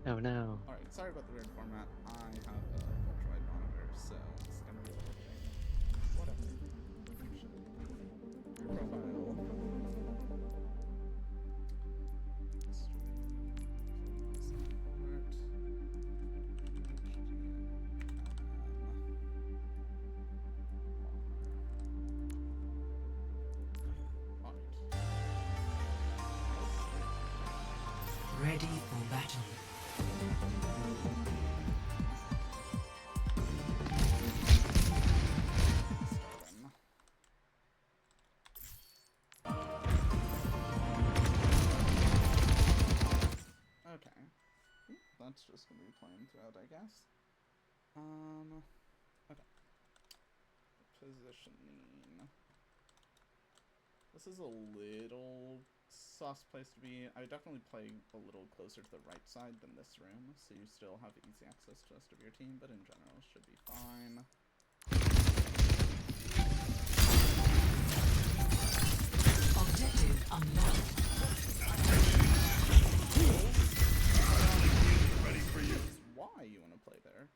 Oh no. Alright, sorry about the weird format. I have a ultra-wide monitor, so it's gonna be glitching. Whatever. Actually, your profile. Ready for battle. Okay. That's just gonna be playing throughout, I guess. Okay. Positioning. This is a little sus place to be. I would definitely play a little closer to the right side than this room, so you still have easy access to the rest of your team, but in general should be fine. Objective unlocked. Ready for you. Why you want to play there?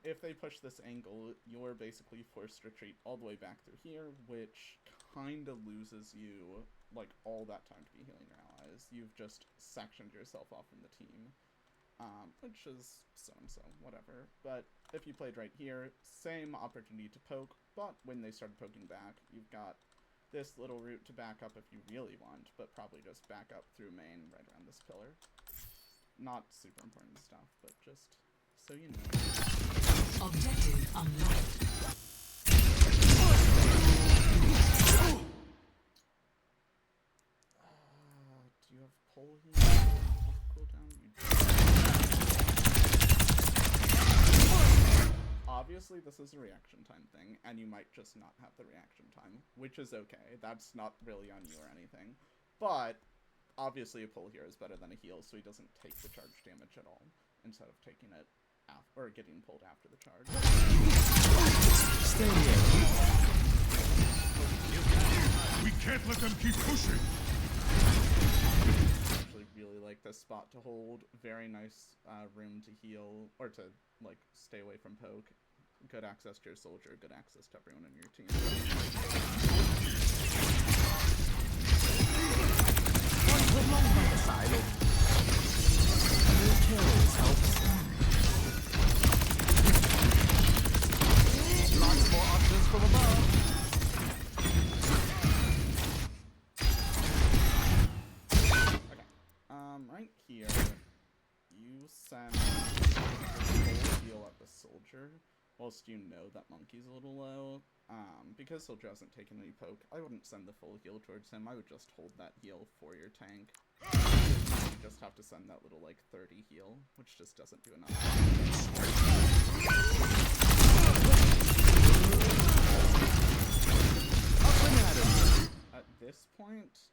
If they push this angle, you're basically forced to retreat all the way back through here, which kind of loses you, like, all that time to be healing your allies. You've just sectioned yourself off from the team, which is so-and-so, whatever. But if you played right here, same opportunity to poke, but when they started poking back, you've got this little route to back up if you really want, but probably just back up through main right around this pillar. Not super important stuff, but just so you know. Objective unlocked. Do you have pull here? Off cooldown? You do. Obviously, this is a reaction time thing, and you might just not have the reaction time, which is okay. That's not really on you or anything. But, obviously a pull here is better than a heal, so he doesn't take the charge damage at all, instead of taking it or getting pulled after the charge. Stay here. We can't let them keep pushing. I actually really like this spot to hold. Very nice room to heal, or to, like, stay away from poke. Good access to your soldier, good access to everyone in your team. Along by the silo. Your kills helps. Lots more options from above. Okay. Right here, you send a full heal at the soldier, whilst you know that monkey's a little low. Because soldier hasn't taken any poke, I wouldn't send the full heal towards him. I would just hold that heal for your tank. You just have to send that little, like, 30 heal, which just doesn't do enough. At this point,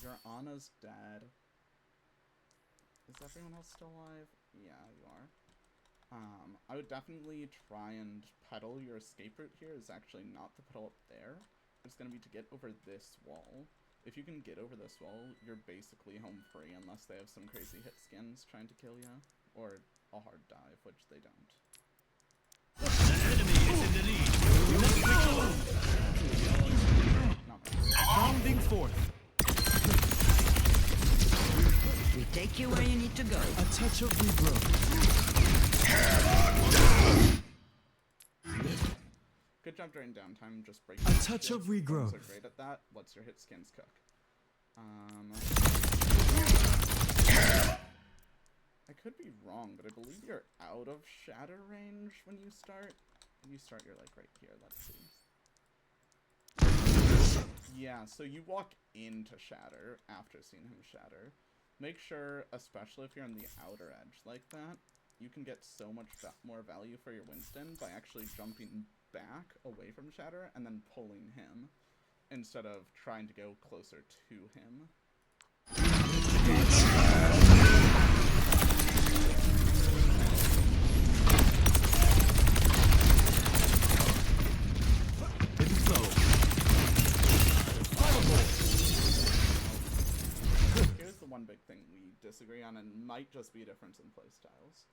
your Ana's dead. Is everyone else still alive? Yeah, you are. I would definitely try and pedal your escape route here. Is actually not the pedal up there. It's going to be to get over this wall. If you can get over this wall, you're basically home free unless they have some crazy hit skins trying to kill you. Or a hard dive, which they don't. The enemy is in the lead. Not really. Bounding forth. We take you where you need to go. A touch of regrowth. Good job during downtime, just break. A touch of regrowth. So great at that. Lets your hit skins cook. I could be wrong, but I believe you're out of shatter range when you start. When you start, you're like right here. Let's see. Yeah, so you walk into shatter after seeing him shatter. Make sure, especially if you're on the outer edge like that, you can get so much more value for your Winston by actually jumping back away from shatter and then pulling him, instead of trying to go closer to him. Here's the one big thing we disagree on, and might just be a difference in playstyles.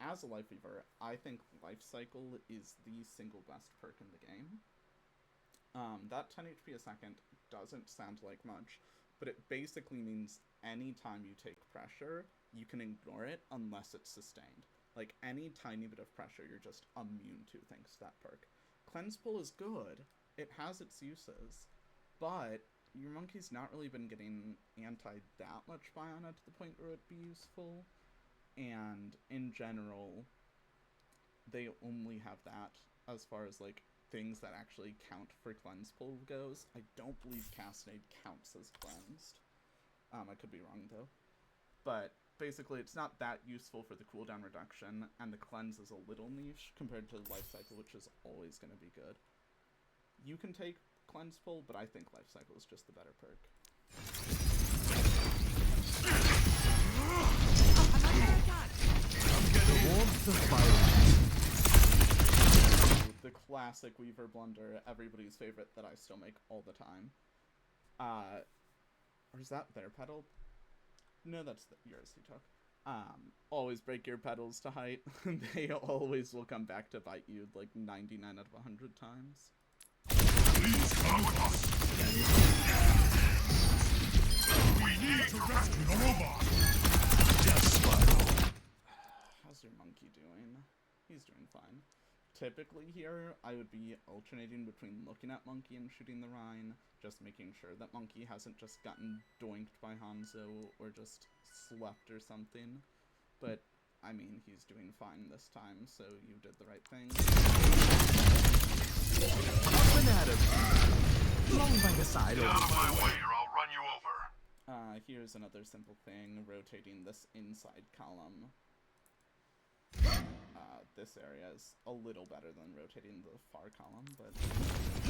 As a Life Weaver, I think Life Cycle is the single best perk in the game. That 10 HP a second doesn't sound like much, but it basically means anytime you take pressure, you can ignore it unless it's sustained. Like, any tiny bit of pressure, you're just immune to thanks to that perk. Cleanse Pull is good. It has its uses. But your monkey's not really been getting anti that much by on it to the point where it'd be useful. And in general, they only have that as far as, like, things that actually count for Cleanse Pull goes. I don't believe Castenade counts as cleansed. I could be wrong, though. But basically, it's not that useful for the cooldown reduction, and the cleanse is a little niche compared to Life Cycle, which is always going to be good. You can take Cleanse Pull, but I think Life Cycle is just the better perk. The warmth of firelight. The classic Weaver blunder, everybody's favorite that I still make all the time. Or is that their pedal? No, that's yours he took. Always break your pedals to height. They always will come back to bite you like 99 out of 100 times. Please come with us. We need to rescue the robot. Yes, Spiral. How's your monkey doing? He's doing fine. Typically here, I would be alternating between looking at Monkey and shooting the Rhine, just making sure that Monkey hasn't just gotten doinked by Hanzo or just slept or something. But, I mean, he's doing fine this time, so you did the right thing. Up and at him. Long by the side. Get out of my way or I'll run you over. Here's another simple thing, rotating this inside column. This area is a little better than rotating the far column, but...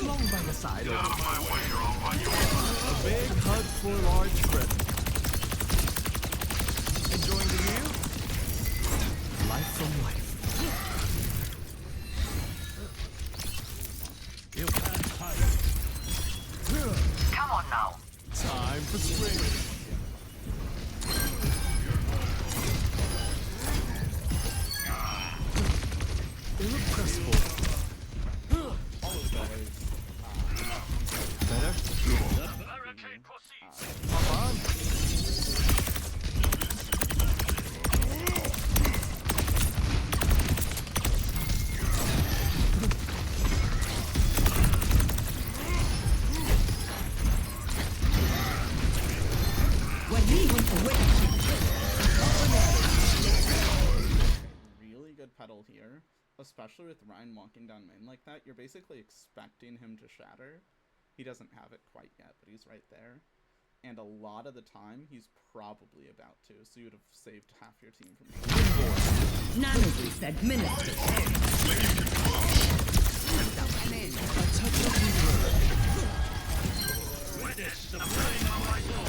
Long by the side. Get out of my way or I'll run you over. A big hug for large present. Enjoying the view? Life from life. You can't hide. Come on now. Time for spring. Irrepressible. Almost always, Better? Barricade proceeds. Come on. When he went away, really good pedal here, especially with Ryan walking down main like that. You're basically expecting him to shatter. He doesn't have it quite yet, but he's right there. And a lot of the time, he's probably about to, so you would have saved half your team from shattering. Nanoboost administered. A touch of reverb. Witness the flame of my soul.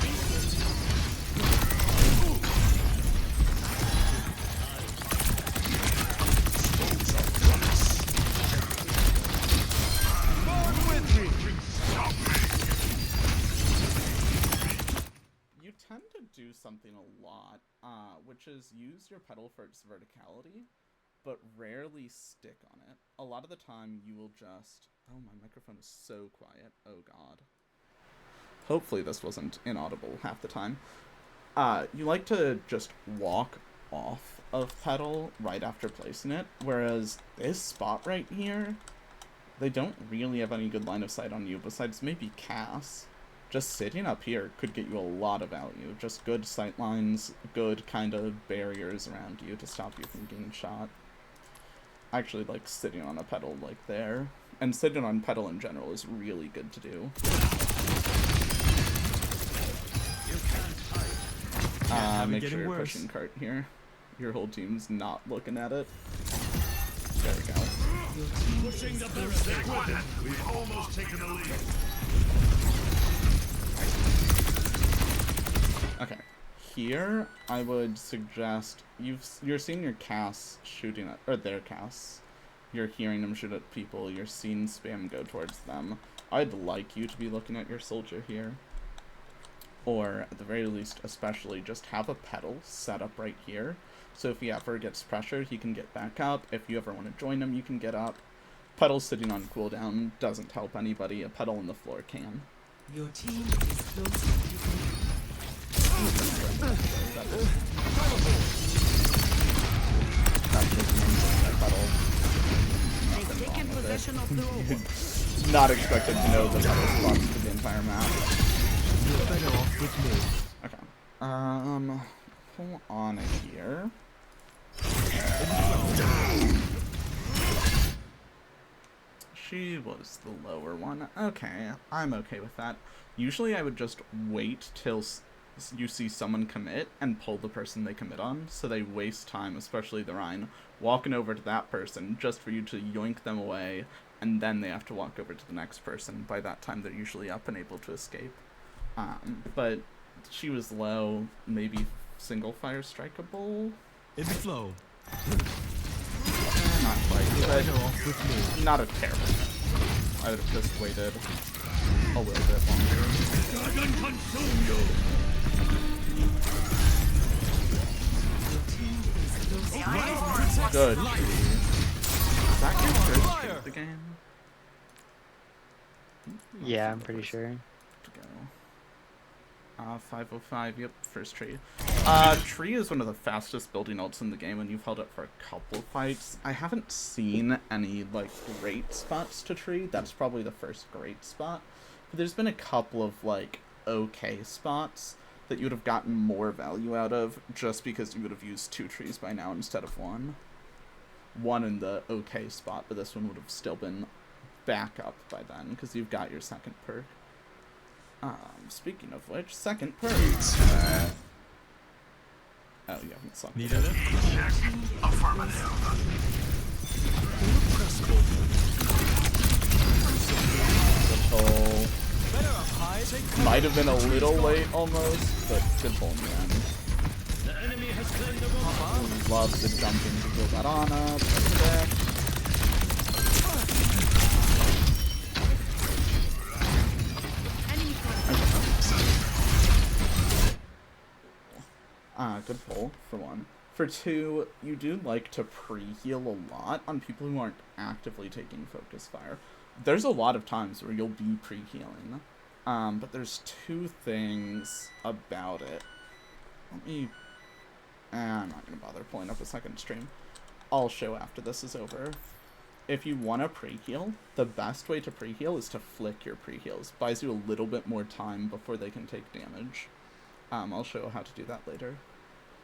Born with me. You tend to do something a lot, which is use your pedal for its verticality, but rarely stick on it. A lot of the time, you will just... Oh, my microphone is so quiet. Oh, God. Hopefully this wasn't inaudible half the time. You like to just walk off of pedal right after placing it, whereas this spot right here, they don't really have any good line of sight on you, besides maybe Cass. Just sitting up here could get you a lot of value. Just good sight lines, good kind of barriers around you to stop you from getting shot. I actually like sitting on a pedal like there. And sitting on pedal in general is really good to do. Make sure you're pushing cart here. Your whole team's not looking at it. There we go. Pushing the barricade. We've almost taken the lead. Okay. Here, I would suggest you're seeing your Cass shooting at, or their Cass. You're hearing them shoot at people. You're seeing spam go towards them. I'd like you to be looking at your soldier here. or at the very least, especially, just have a pedal set up right here. So if he ever gets pressured, he can get back up. If you ever want to join him, you can get up. Pedal sitting on cooldown doesn't help anybody. A pedal on the floor can. Your team is close to They've taken possession of the robot. Not expected to know the pedal spots for the entire map. You're better off with me. Okay. Pull on here. She was the lower one. Okay, I'm okay with that. Usually I would just wait till you see someone commit and pull the person they commit on, so they waste time, especially the Rein, walking over to that person just for you to yoink them away, and then they have to walk over to the next person. By that time they're usually up and able to escape. But she was low, maybe single fire strikeable? In the flow. Not quite, You're but better off with me. not a terrible thing. I would have just waited a little bit longer. Dragon consume you! Good. Is that your first kill of the game? Yeah, I'm pretty sure. To go. 505, yep, first tree. Tree is one of the fastest building ults in the game, and you've held it for a couple fights. I haven't seen any, like, great spots to tree. That's probably the first great spot. But there's been a couple of, like, okay spots that you would have gotten more value out of just because you would have used 2 trees by now instead of 1. 1 in the okay spot, but this one would have still been back up by then because you've got your second perk. Speaking of which, second perk. Oh, you haven't sunk. Need a lift? Better up high, take cover. Might have been a little late almost, but good pull in the end. The enemy has claimed the robot! Love the jumping to build that on up. Perfect. Good pull, for 1. For 2, you do like to pre-heal a lot on people who aren't actively taking focus fire. There's a lot of times where you'll be pre-healing, but there's 2 things about it. Let me... I'm not going to bother pulling up a second stream. I'll show after this is over. If you want to pre-heal, the best way to pre-heal is to flick your pre-heals. Buys you a little bit more time before they can take damage. I'll show how to do that later.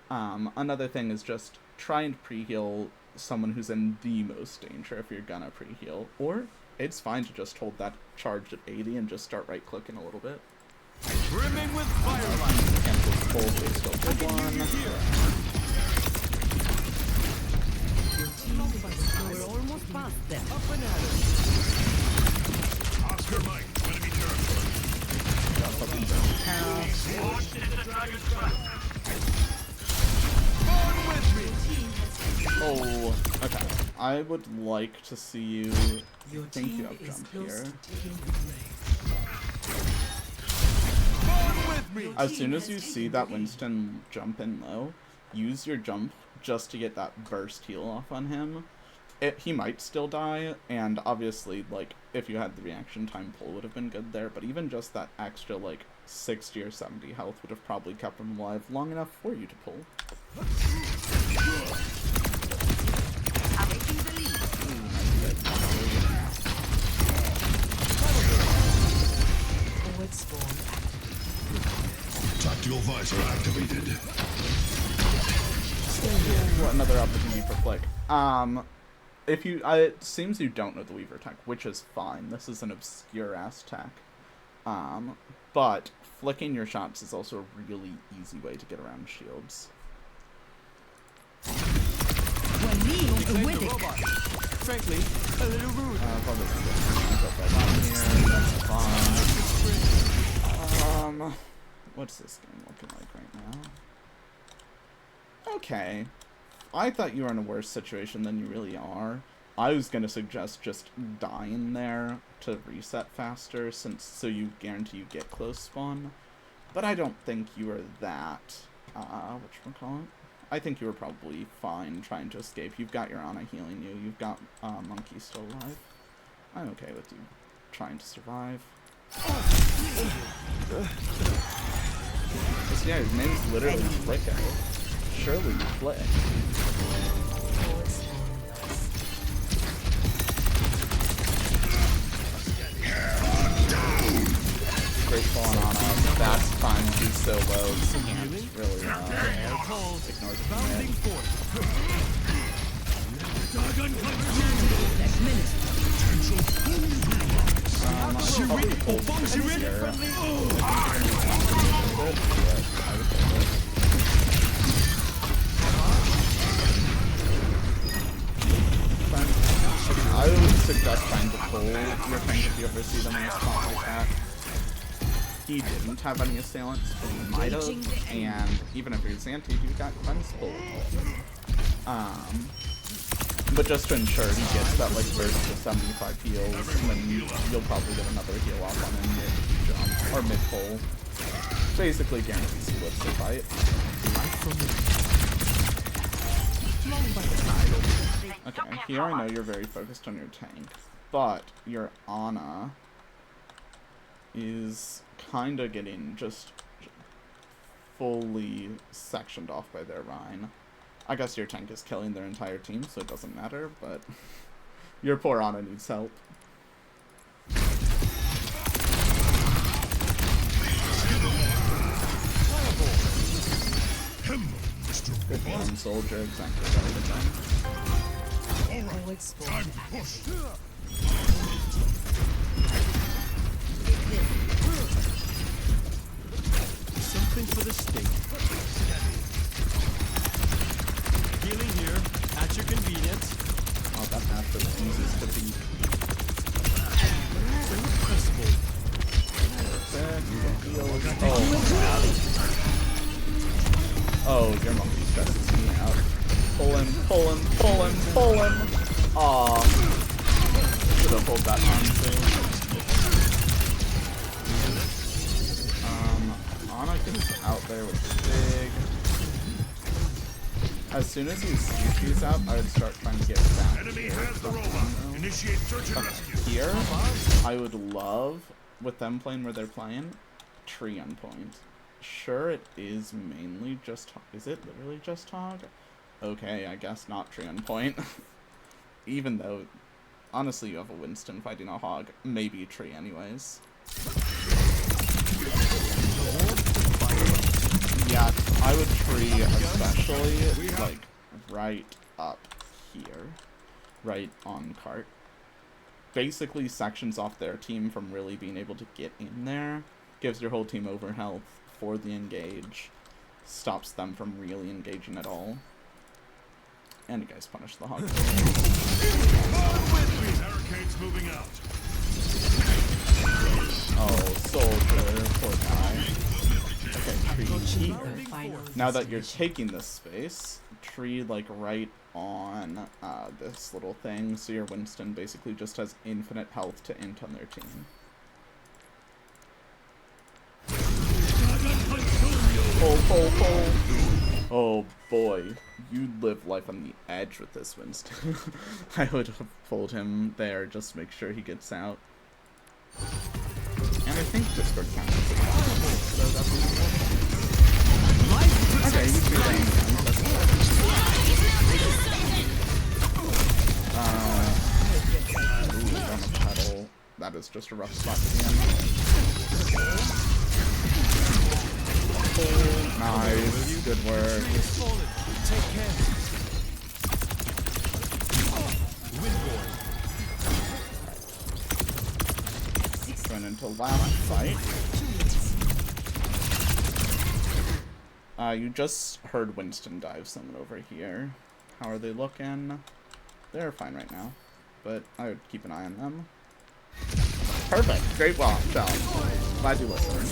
Another thing is just try and pre-heal someone who's in the most danger if you're gonna pre-heal. Or it's fine to just hold that charge at 80 and just start right-clicking a little bit. Brimming with firelight. Cancel full base go for 1. We're almost past them. Up and at it. Oscar Mike, enemy turret. Got fucking down. Launched into the dragon's trap! Born with me. Oh, okay. I would like to see you... Your I think you team have is jump close here. to taking the lead. Born with me. As soon as you see that Winston jump in low, use your jump just to get that burst heal off on him. He might still die, and obviously, like, if you had the reaction time pull would have been good there, but even just that extra, like, 60 or 70 health would have probably kept him alive long enough for you to pull. Awaiting the lead. Forward spawn active. Tactical visor activated. Ooh, another opportunity for flick. If you, it seems you don't know the Weaver tech, which is fine. This is an obscure-ass tech. But flicking your shots is also a really easy way to get around shields. ولي Reclaim the قوتك. robot. Frankly, a little rude. Probably gonna get things up right on here. That's fine. What's this game looking like right now? Okay. I thought you were in a worse situation than you really are. I was gonna suggest just dying there to reset faster, so you guarantee you get close spawn. But I don't think you were that, whatchamacallit? I think you were probably fine trying to escape. You've got your Ana healing you. You've got Monkey still alive. I'm okay with you trying to survive. This guy, his name's literally Flicko. Surely Flick. Grateful on Ana. That's fine. He's so low. So he can't really ignore the commit. I'll probably hold this here. I would suggest trying to pull your tank if you ever see them in a spot like that. He didn't have any assailants, but he might have, and even if you're Xanthi, you've got Cleanse pull. But just to ensure he gets that like burst of 75 heals, and then you'll probably get another heal off on him mid-jump, or mid-pull. Basically guarantees he lives the fight. Okay, here I know you're very focused on your tank, but your Ana is kinda getting just fully sectioned off by their Rein. I guess your tank is killing their entire team, so it doesn't matter, but your poor Ana needs help. Good one, soldier, exactly right. Forward spawn Time to active. push. Something for the stake. Healing here, at your convenience. Oh, that map just eases to beat. Impressible. Oh, your monkey stresses me out. Pull him, pull him, pull him, pull him! Aw. Should have pulled that arm too. Ana gets out there with big. As soon as he sees out, I would start trying to get back. Enemy has the robot. Initiate search and rescue. Here, I would love, with them playing where they're playing, tree on point. Sure, it is mainly just... Is it literally just hog? Okay, I guess not tree on point. Even though, honestly, you have a Winston fighting a hog. Maybe tree anyways. Yeah, I would tree especially, like, right up here. Right on cart. Basically sections off their team from really being able to get in there. Gives your whole team over health for the engage. Stops them from really engaging at all. And you guys punish the hog. Barricades moving out. Oh, soldier, poor guy. Okay, tree. Now that you're taking this space, tree like right on this little thing, so your Winston basically just has infinite health to int on their team. Pull, pull, pull. Oh boy, you live life on the edge with this Winston. I would have pulled him there just to make sure he gets out. And I think Discord counts as a so that's okay, you do that. Ooh, on a pedal. That is just a rough spot to be in. Nice, good work. Take care. Going into last fight. You just heard Winston dive someone over here. How are they looking? They're fine right now, but I would keep an eye on them. Perfect. Great job. Glad you listened.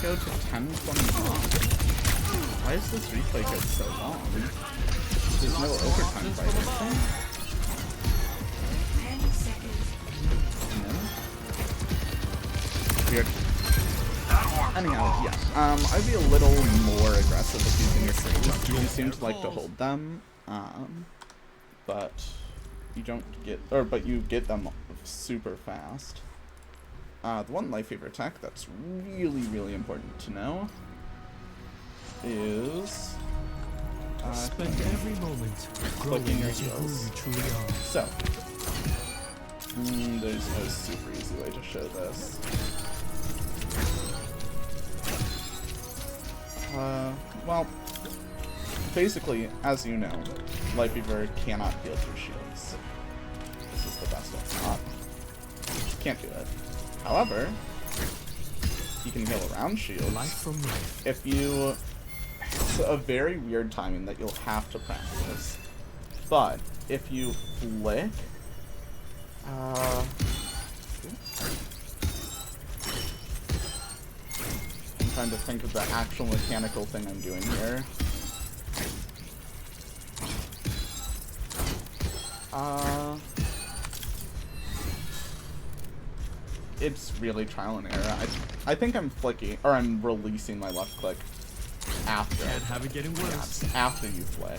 go to 10:21. Why is this replay go so long? There's no overtime by this thing? 10 seconds. No? Weird. Anyhow, yeah. I'd be a little more aggressive with using your freeze. You seem to like to hold them, but you don't get, but you get them super fast. The one Lifeweaver tech that's really, really important to know is Spend every moment growing clicking your into who heals. you truly are. So, there's no super easy way to show this. Well, basically, as you know, Lifeweaver cannot heal through shields. This is the best one. Can't do it. However, you can heal around shields. Life from life. If you... It's a very weird timing that you'll have to practice. But, if you flick... I'm trying to think of the actual mechanical thing I'm doing here. It's really trial and error. I think I'm flicking, or I'm releasing my left click after. Can't have it getting worse. Yeah, after you flick.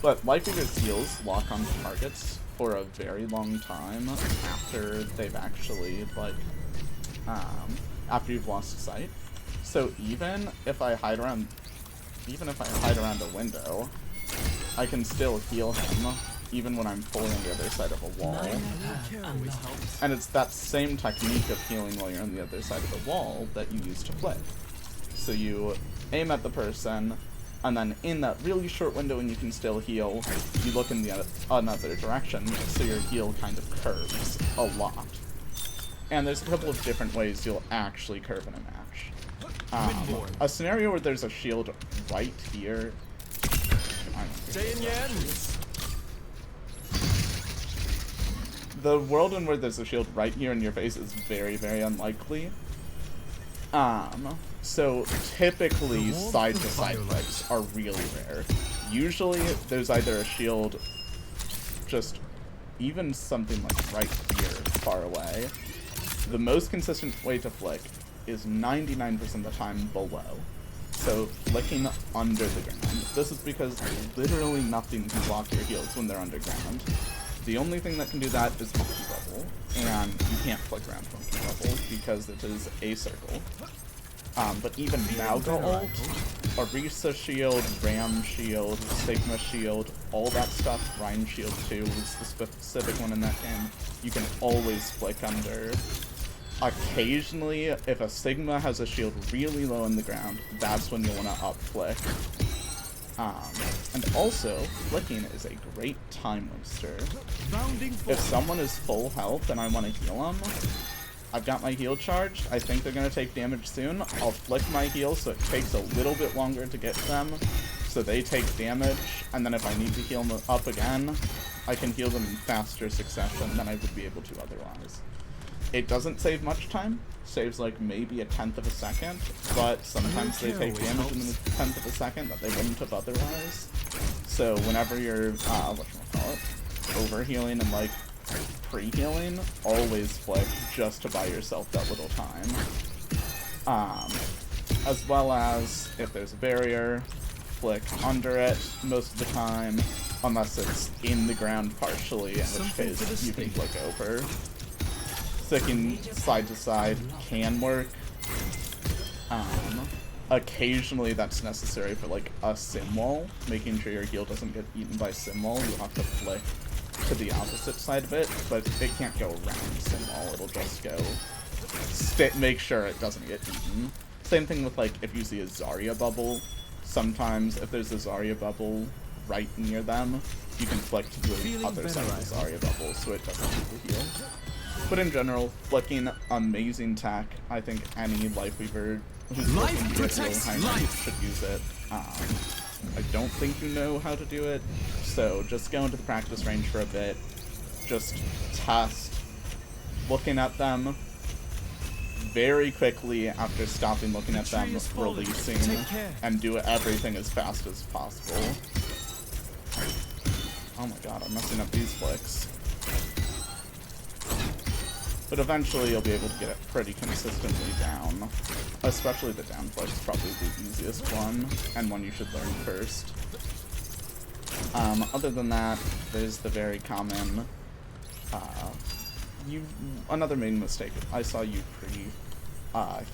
But Lifeweaver's heals lock on targets for a very long time after they've actually, like, after you've lost sight. So even if I hide around a window, I can still heal him, even when I'm fully on the other side of a wall. And it's that same technique of healing while you're on the other side of the wall that you use to flick. So you aim at the person, and then in that really short window when you can still heal, you look in the another direction, so your heal kind of curves a lot. And there's a couple of different ways you'll actually curve in a match. A scenario where there's a shield right here. The world in where there's a shield right here in your face is very, very unlikely. So typically side-to-side flicks are really rare. Usually there's either a shield just even something like right here far away. The most consistent way to flick is 99% of the time below. So flicking under the ground. This is because literally nothing can block your heals when they're underground. The only thing that can do that is Monkey Bubble, and you can't flick around Monkey Bubble because it is a circle. But even Mauga ult, Orisa shield, Ram shield, Sigma shield, all that stuff, Rhyme shield too is the specific one in that game, you can always flick under. Occasionally, if a Sigma has a shield really low in the ground, that's when you want to up flick. And also, flicking is a great time waster. If someone is full health and I want to heal them, I've got my heal charged, I think they're going to take damage soon, I'll flick my heal so it takes a little bit longer to get them, so they take damage, and then if I need to heal them up again, I can heal them in faster succession than I would be able to otherwise. It doesn't save much time, saves like maybe a 1/10 of a second, but sometimes they take damage in a 1/10 of a second that they wouldn't have otherwise. So whenever you're, overhealing and like pre-healing, always flick just to buy yourself that little time. As well as if there's a barrier, flick under it most of the time, unless it's in the ground partially, in which case you can flick over. Flicking side to side can work. Occasionally that's necessary for like a sim wall, making sure your heal doesn't get eaten by sim wall. You'll have to flick to the opposite side of it, but it can't go around sim wall, it'll just go make sure it doesn't get eaten. Same thing with like if you see a Zarya bubble, sometimes if there's a Zarya bubble right near them, you can flick to the other side of the Zarya bubble so it doesn't eat the heal. But in general, flicking, amazing tech. I think any Lifeweaver who's looking to get really high rank should use it. I don't think you know how to do it, so just go into the practice range for a bit, just test looking at them, very quickly, after stopping looking at them, tree is falling. releasing, Take care. and do everything as fast as possible. Oh my god, I'm messing up these flicks. But eventually you'll be able to get it pretty consistently down. Especially the down flick is probably the easiest one, and one you should learn first. Other than that, there's the very common, another main mistake. I saw you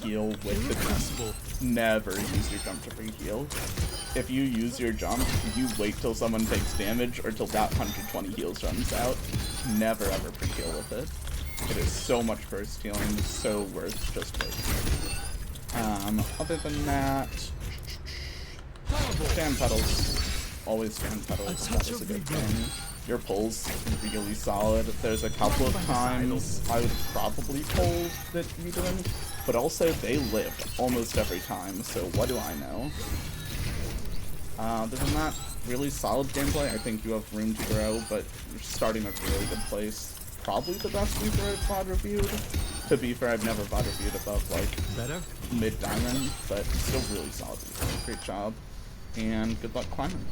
heal with the jump. Never use your jump to pre-heal. If you use your jump, you wait till someone takes damage or till that 120 heals runs out. Never ever pre-heal with it. It is so much burst healing, so worth just waiting. Other than that, fan petals. Always fan petals, that is a good thing. Your pulls really solid. There's a couple of times I would probably pull that you didn't, but also they lived almost every time, so what do I know? Other than that, really solid gameplay. I think you have room to grow, but you're starting at a really good place. Probably the best Reaper I've VOD reviewed. To be fair, I've never VOD reviewed above like mid-diamond, but still really solid. Great job, and good luck climbing.